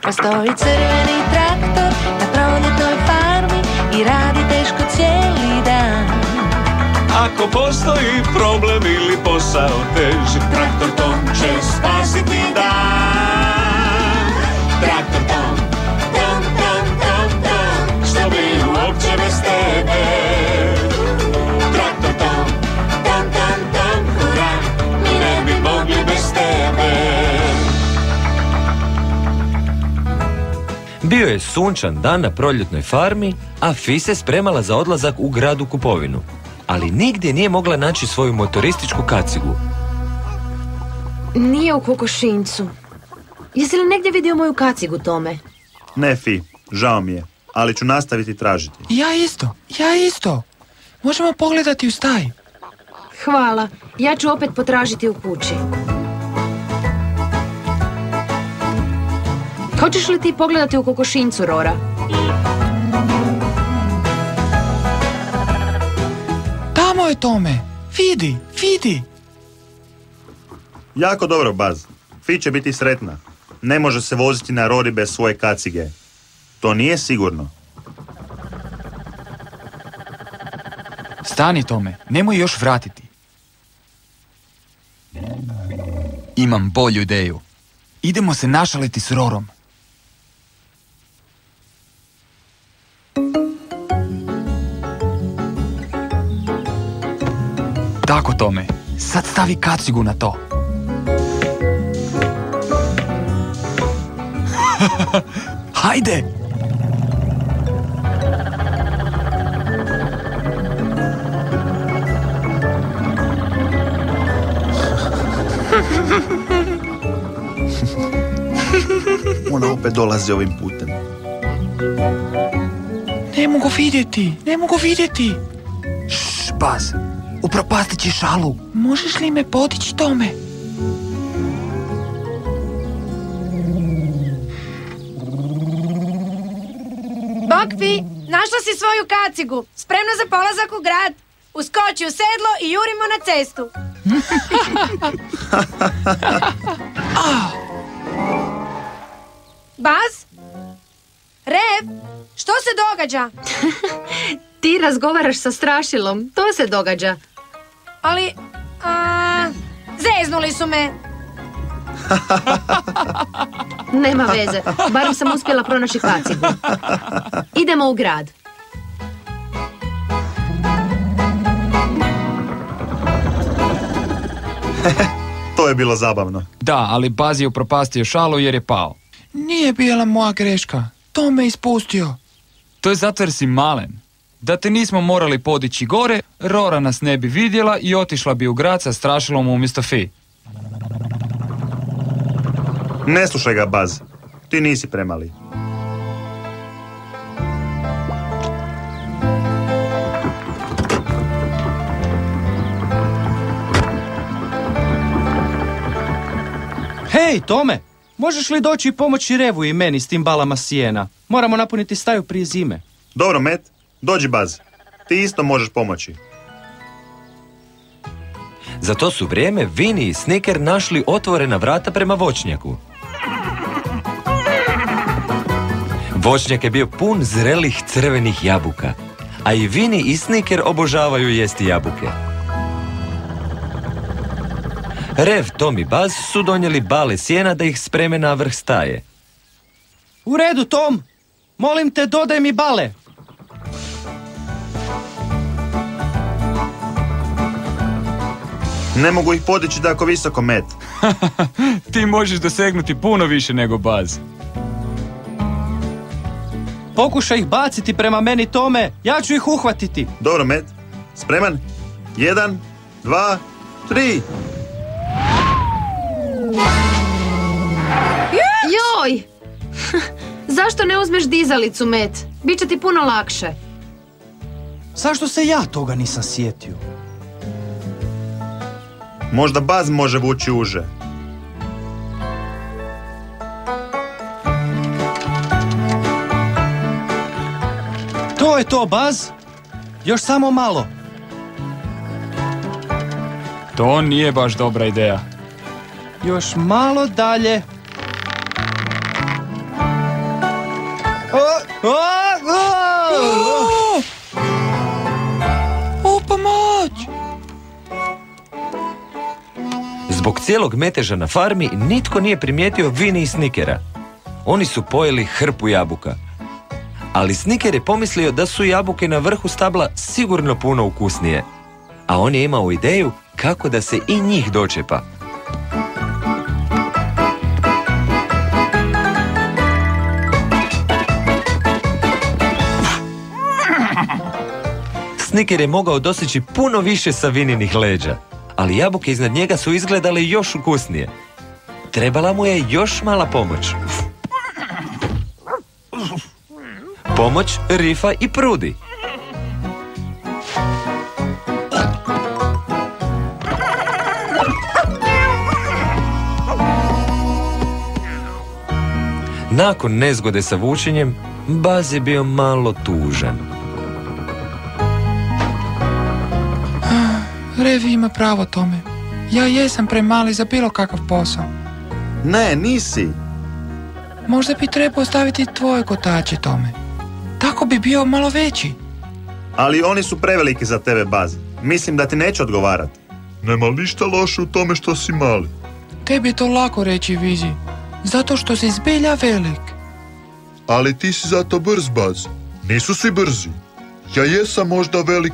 Postoji crveni traktor na proljetnoj farmi i radi teško cijeli dan. Ako postoji problem ili posao teži, Traktor Tom će spasiti dan. Traktor Tom, Tom, Tom, Tom, Tom, što bi uopće bez tebe. Traktor Tom, Tom, Tom, Tom, hura, mi ne bi mogli bez tebe. Bio je sunčan dan na proljetnoj farmi, a Fi se spremala za odlazak u grad u kupovinu. Ali nigdje nije mogla naći svoju motorističku kacigu. Nije u kokošincu. Jesi li negdje vidio moju kacigu, Tome? Ne, Fi, žao mi je, ali ću nastaviti tražiti. Ja isto. Možemo pogledati u staji. Hvala, ja ću opet potražiti u kući. Hoćeš li ti pogledati u kokošincu, Rora? Tamo je Tome. Vidi. Jako dobro, Baz. Fi će biti sretna. Ne može se voziti na Rori bez svoje kacige. To nije sigurno. Stani, Tome, nemoj još vratiti. Imam bolju ideju. Idemo se našaliti s Rorom. Tako, Tome, sad stavi kacigu na to. Hajde! Ona opet dolazi ovim putem. Ne mogu vidjeti. Šš, Baz, upropastit će šalu. Možeš li me podići, Tome? Bok, Fi, našla si svoju kacigu. Spremna za polazak u grad. Uskoči u sedlo i jurimo na cestu. Baz? Rev? Što se događa? Ti razgovaraš sa strašilom, to se događa. Ali, zeznuli su me. Nema veze, barem sam uspjela pronaći kacigu. Idemo u grad. To je bilo zabavno. Da, ali Baz je upropastio šalu jer je pao. Nije bila moja greška. To me ispustio. To je zato jer si malen. Da te nismo morali podići gore, Rora nas ne bi vidjela i otišla bi u grad sa strašilom umjesto Fi. Ne slušaj ga, Baz. Ti nisi premali. Hej, Tome! Možeš li doći i pomoći Revu i meni s tim balama sijena? Moramo napuniti staju prije zime. Dobro, Met. Dođi, Baz. Ti isto možeš pomoći. Za to su vrijeme Vini i Sniker našli otvorena vrata prema voćnjaku. Voćnjak je bio pun zrelih crvenih jabuka, a i Vini i Sniker obožavaju jesti jabuke. Rev, Tom i Baz su donijeli bale sjena da ih spreme na vrh staje. U redu, Tom! Molim te, dodaj mi bale! Ne mogu ih podići tako visoko, Met. Ti možeš dosegnuti puno više nego Baz. Pokušaj ih baciti prema meni, Tome. Ja ću ih uhvatiti. Dobro, Met. Spreman? 1, 2, 3. Joj! Zašto ne uzmeš dizalicu, Met? Biće ti puno lakše. Zašto se ja toga nisam sjetio? Možda Baz može vući uže. To je to, Baz. Još samo malo. To nije baš dobra ideja. Još malo dalje. U pomoć! Zbog cijelog meteža na farmi nitko nije primijetio Vini i Snikera. Oni su pojeli hrpu jabuka. Ali Sniker je pomislio da su jabuke na vrhu stabla sigurno puno ukusnije. A on je imao ideju kako da se i njih dočepa. Sniker je mogao doseći puno više sa Vininih leđa, ali jabuke iznad njega su izgledale još ukusnije. Trebala mu je još mala pomoć. Pomoć Rifa i Prudi. Nakon nezgode sa vučenjem, Baz je bio malo tužan. Revi ima pravo tome. Ja jesam premali za bilo kakav posao. Ne, nisi. Možda bi trebao ostaviti tvoje kotače tome. Tako bi bio malo veći. Ali oni su preveliki za tebe, Baz. Mislim da ti neće odgovarati. Nema ništa loše u tome što si mali. Tebi je to lako reći, Vizi. Zato što si zbilja velik. Ali ti si zato brz, Baz. Nisu svi brzi. Ja jesam možda velik,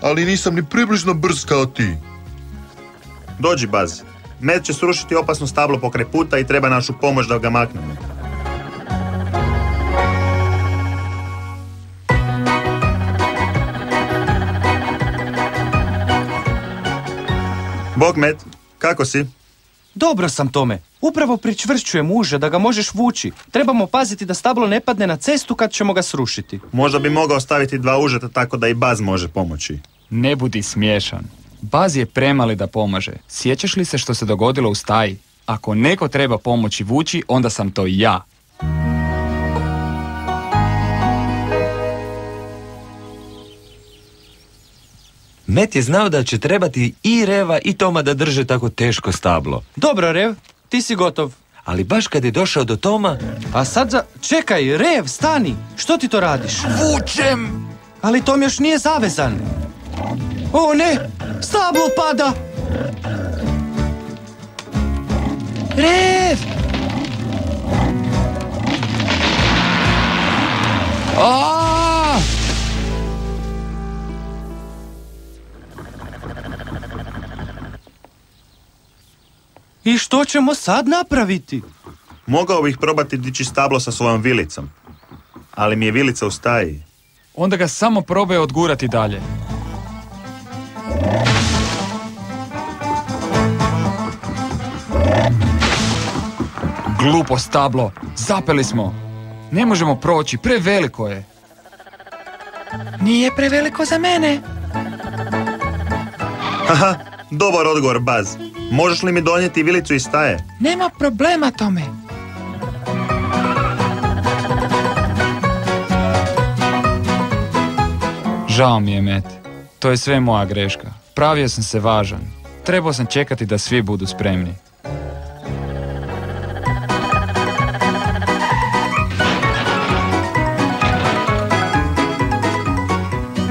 ali nisam ni približno brz kao ti. Dođi, Baz. Met će srušiti opasno stablo pokraj puta i treba našu pomoć da ga maknemo. Bog, Met, kako si? Dobro sam, Tome. Upravo pričvršćujem uže da ga možeš vući. Trebamo paziti da stablo ne padne na cestu kad ćemo ga srušiti. Možda bi mogao staviti 2 užeta tako da i Baz može pomoći. Ne budi smiješan. Baz je premali da pomaže. Sjećaš li se što se dogodilo u staji? Ako neko treba pomoći vući, onda sam to ja. Met je znao da će trebati i Reva i Toma da drže tako teško stablo. Dobro, Rev, ti si gotov. Ali baš kad je došao do Toma... A sad Čekaj, Rev, stani! Što ti to radiš? Vučem! Ali Tom još nije zavezan. O ne! Stablo pada! Rev! Aaaa! I što ćemo sad napraviti? Mogao bih probati dići stablo sa svojom vilicom. Ali mi je vilica u staji. Onda ga samo probaj odgurati dalje. Glupo stablo, zapeli smo. Ne možemo proći, preveliko je. Nije preveliko za mene. Haha, dobar odgovor, Baz. Možeš li mi donijeti vilicu iz staje? Nema problema, Tome. Žao mi je, Met. To je sve moja greška. Pravio sam se važan. Trebao sam čekati da svi budu spremni.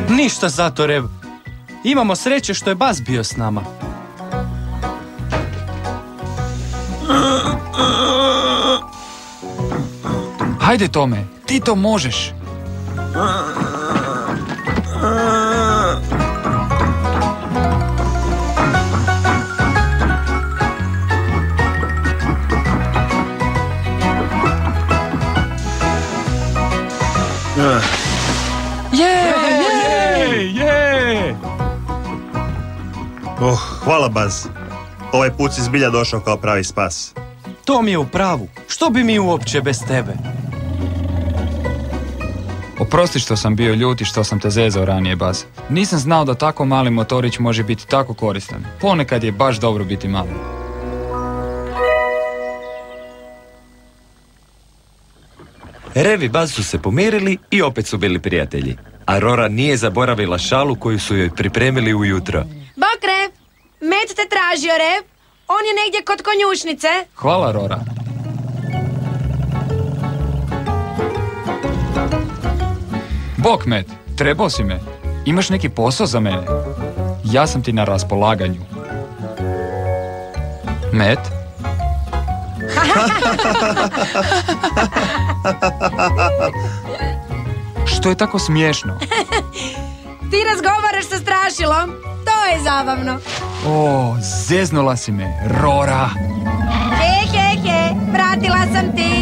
Ništa zato, Rev. Imamo sreće što je Baz bio s nama. Hajde, Tome, ti to možeš. Hvala, Baz. Ovaj put si zbilja došao kao pravi spas. Tom je u pravu. Što bi mi uopće bez tebe? Oprosti što sam bio ljut i što sam te zezao ranije, Baz. Nisam znao da tako mali motorić može biti tako koristan. Ponekad je baš dobro biti mali. Rev i Baz su se pomirili i opet su bili prijatelji. A Rora nije zaboravila šalu koju su joj pripremili ujutro. Bok, Rev! Met te tražio, Rev! On je negdje kod konjušnice. Hvala, Rora. Bok, Met, trebao si me. Imaš neki posao za mene? Ja sam ti na raspolaganju. Met? Što je tako smiješno? Ti razgovaraš sa strašilom, to je zabavno. O, zeznula si me, Rora. He, vratila sam ti.